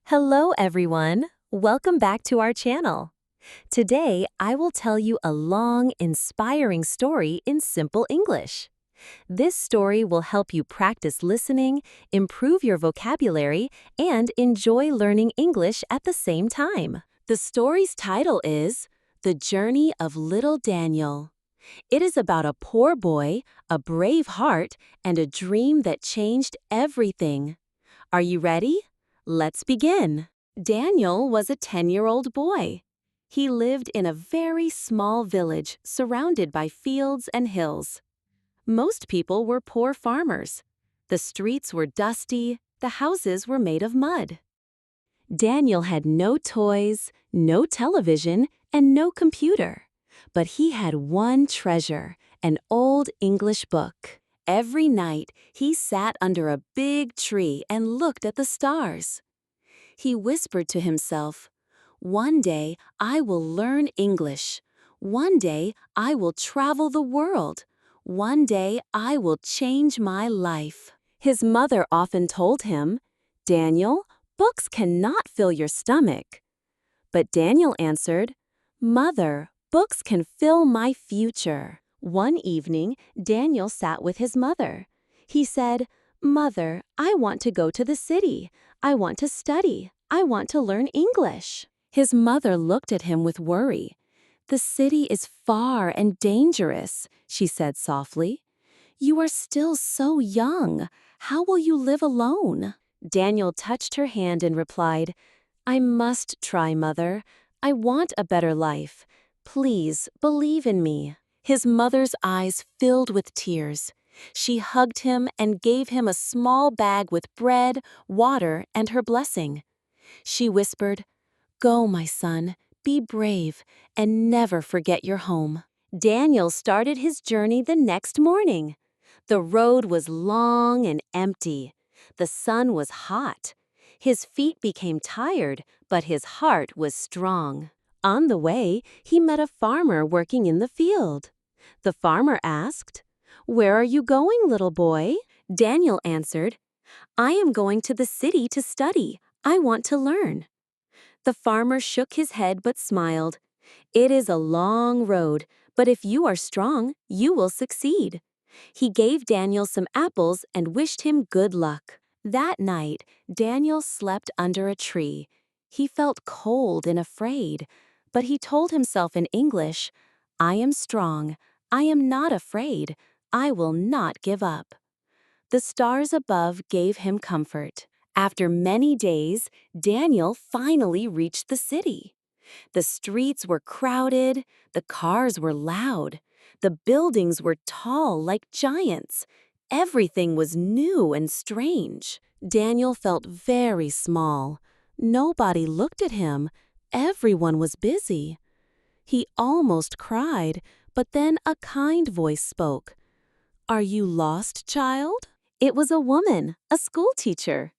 Hello, everyone. Welcome back to our channel. Today, I will tell you a long, inspiring story in simple English. This story will help you practice listening, improve your vocabulary, and enjoy learning English at the same time. The story's title is The Journey of Little Daniel. It is about a poor boy, a brave heart, and a dream that changed everything. Are you ready? Let's begin. Daniel was a 10-year-old boy. He lived in a very small village surrounded by fields and hills. Most people were poor farmers. The streets were dusty, the houses were made of mud. Daniel had no toys, no television, and no computer. But he had one treasure, an old English book. Every night, he sat under a big tree and looked at the stars. He whispered to himself, "One day I will learn English. One day I will travel the world. One day I will change my life." His mother often told him, "Daniel, books cannot fill your stomach." But Daniel answered, "Mother, books can fill my future." One evening, Daniel sat with his mother. He said, "Mother, I want to go to the city. I want to study. I want to learn English." His mother looked at him with worry. "The city is far and dangerous," she said softly. "You are still so young. How will you live alone?" Daniel touched her hand and replied, "I must try, Mother. I want a better life. Please believe in me." His mother's eyes filled with tears. She hugged him and gave him a small bag with bread, water, and her blessing. She whispered, "Go, my son, be brave, and never forget your home." Daniel started his journey the next morning. The road was long and empty. The sun was hot. His feet became tired, but his heart was strong. On the way, he met a farmer working in the field. The farmer asked, "Where are you going, little boy?" Daniel answered, "I am going to the city to study. I want to learn." The farmer shook his head but smiled. "It is a long road, but if you are strong, you will succeed." He gave Daniel some apples and wished him good luck. That night, Daniel slept under a tree. He felt cold and afraid, but he told himself in English, "I am strong. I am not afraid. I will not give up." The stars above gave him comfort. After many days, Daniel finally reached the city. The streets were crowded, the cars were loud, the buildings were tall like giants. Everything was new and strange. Daniel felt very small. Nobody looked at him. Everyone was busy. He almost cried, but then a kind voice spoke. "Are you lost, child?" It was a woman, a school teacher.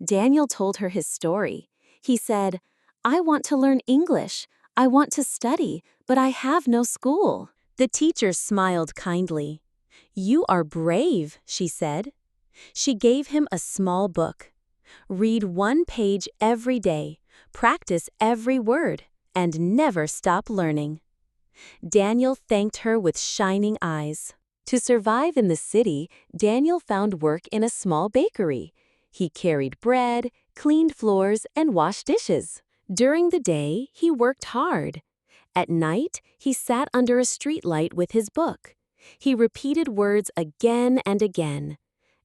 Daniel told her his story. He said, "I want to learn English. I want to study, but I have no school." The teacher smiled kindly. "You are brave," she said. She gave him a small book. "Read one page every day, practice every word, and never stop learning." Daniel thanked her with shining eyes. To survive in the city, Daniel found work in a small bakery. He carried bread, cleaned floors, and washed dishes. During the day, he worked hard. At night, he sat under a streetlight with his book. He repeated words again and again.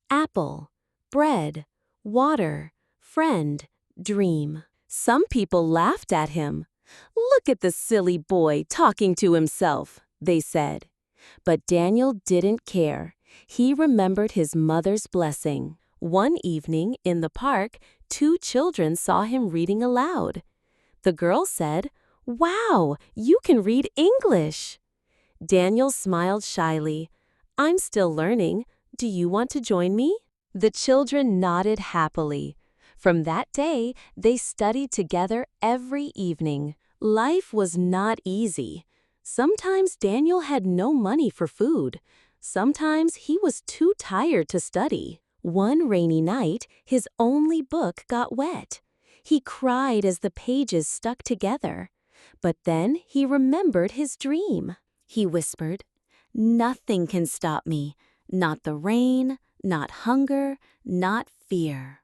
Apple, bread, water, friend, dream. Some people laughed at him. "Look at the silly boy talking to himself," they said. But Daniel didn't care. He remembered his mother's blessing. One evening, in the park, two children saw him reading aloud. The girl said, "Wow, you can read English." Daniel smiled shyly. "I'm still learning. Do you want to join me?" The children nodded happily. From that day, they studied together every evening. Life was not easy. Sometimes Daniel had no money for food. Sometimes he was too tired to study. One rainy night, his only book got wet. He cried as the pages stuck together. But then he remembered his dream. He whispered, "Nothing can stop me, not the rain, not hunger, not fear."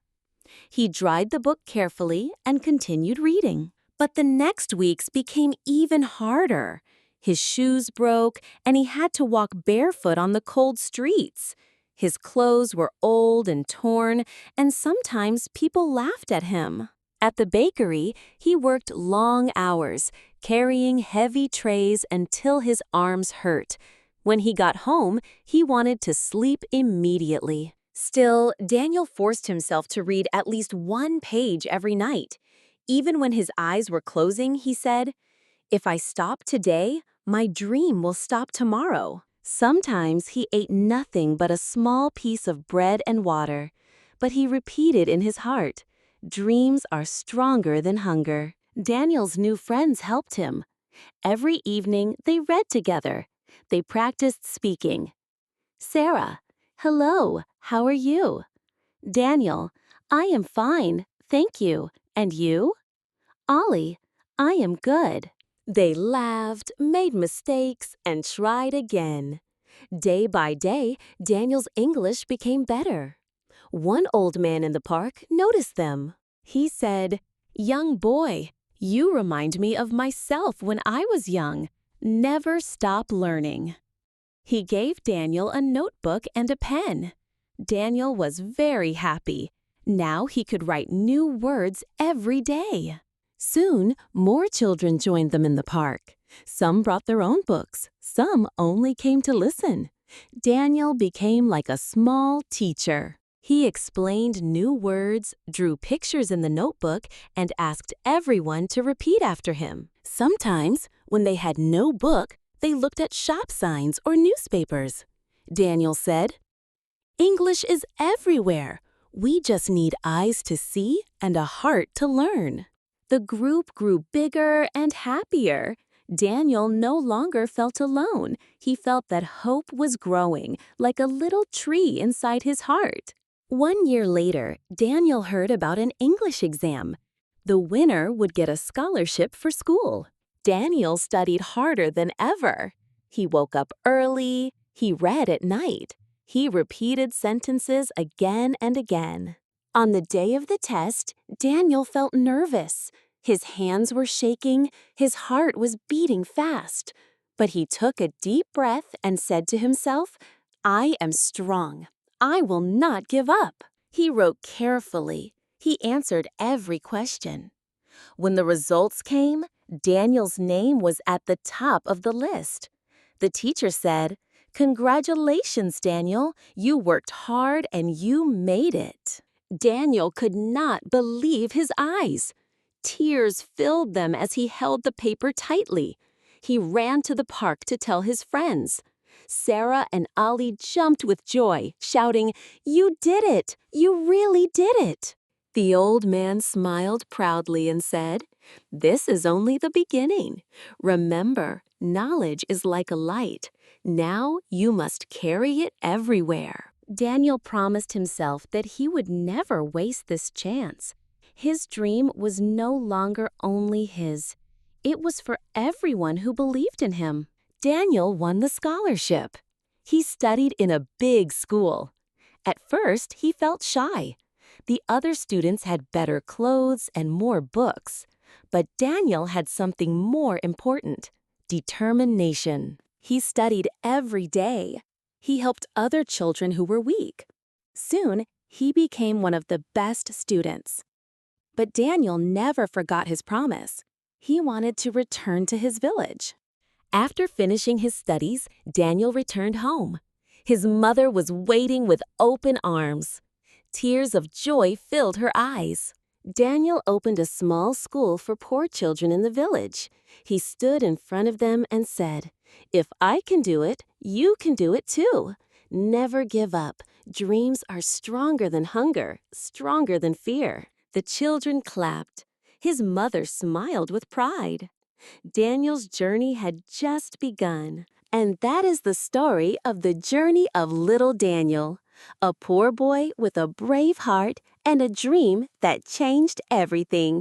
He dried the book carefully and continued reading. But the next weeks became even harder. His shoes broke, and he had to walk barefoot on the cold streets. His clothes were old and torn, and sometimes people laughed at him. At the bakery, he worked long hours, carrying heavy trays until his arms hurt. When he got home, he wanted to sleep immediately. Still, Daniel forced himself to read at least one page every night. Even when his eyes were closing, he said, "If I stop today, my dream will stop tomorrow." Sometimes he ate nothing but a small piece of bread and water, but he repeated in his heart, "Dreams are stronger than hunger." Daniel's new friends helped him. Every evening, they read together. They practiced speaking. Sarah, "Hello, how are you?" Daniel, "I am fine, thank you. And you?" Ollie, "I am good." They laughed, made mistakes, and tried again. Day by day, Daniel's English became better. One old man in the park noticed them. He said, "Young boy, you remind me of myself when I was young. Never stop learning." He gave Daniel a notebook and a pen. Daniel was very happy. Now he could write new words every day. Soon, more children joined them in the park. Some brought their own books. Some only came to listen. Daniel became like a small teacher. He explained new words, drew pictures in the notebook, and asked everyone to repeat after him. Sometimes, when they had no book, they looked at shop signs or newspapers. Daniel said, "English is everywhere. We just need eyes to see and a heart to learn." The group grew bigger and happier. Daniel no longer felt alone. He felt that hope was growing, like a little tree inside his heart. 1 year later, Daniel heard about an English exam. The winner would get a scholarship for school. Daniel studied harder than ever. He woke up early. He read at night. He repeated sentences again and again. On the day of the test, Daniel felt nervous. His hands were shaking, his heart was beating fast. But he took a deep breath and said to himself, "I am strong. I will not give up." He wrote carefully. He answered every question. When the results came, Daniel's name was at the top of the list. The teacher said, "Congratulations, Daniel. You worked hard and you made it." Daniel could not believe his eyes. Tears filled them as he held the paper tightly. He ran to the park to tell his friends. Sarah and Ollie jumped with joy, shouting, "You did it! You really did it!" The old man smiled proudly and said, "This is only the beginning. Remember, knowledge is like a light. Now you must carry it everywhere." Daniel promised himself that he would never waste this chance. His dream was no longer only his. It was for everyone who believed in him. Daniel won the scholarship. He studied in a big school. At first, he felt shy. The other students had better clothes and more books. But Daniel had something more important: determination. He studied every day. He helped other children who were weak. Soon, he became one of the best students. But Daniel never forgot his promise. He wanted to return to his village. After finishing his studies, Daniel returned home. His mother was waiting with open arms. Tears of joy filled her eyes. Daniel opened a small school for poor children in the village. He stood in front of them and said, "If I can do it, you can do it too. Never give up. Dreams are stronger than hunger, stronger than fear." The children clapped. His mother smiled with pride. Daniel's journey had just begun. And that is the story of the journey of little Daniel, a poor boy with a brave heart and a dream that changed everything.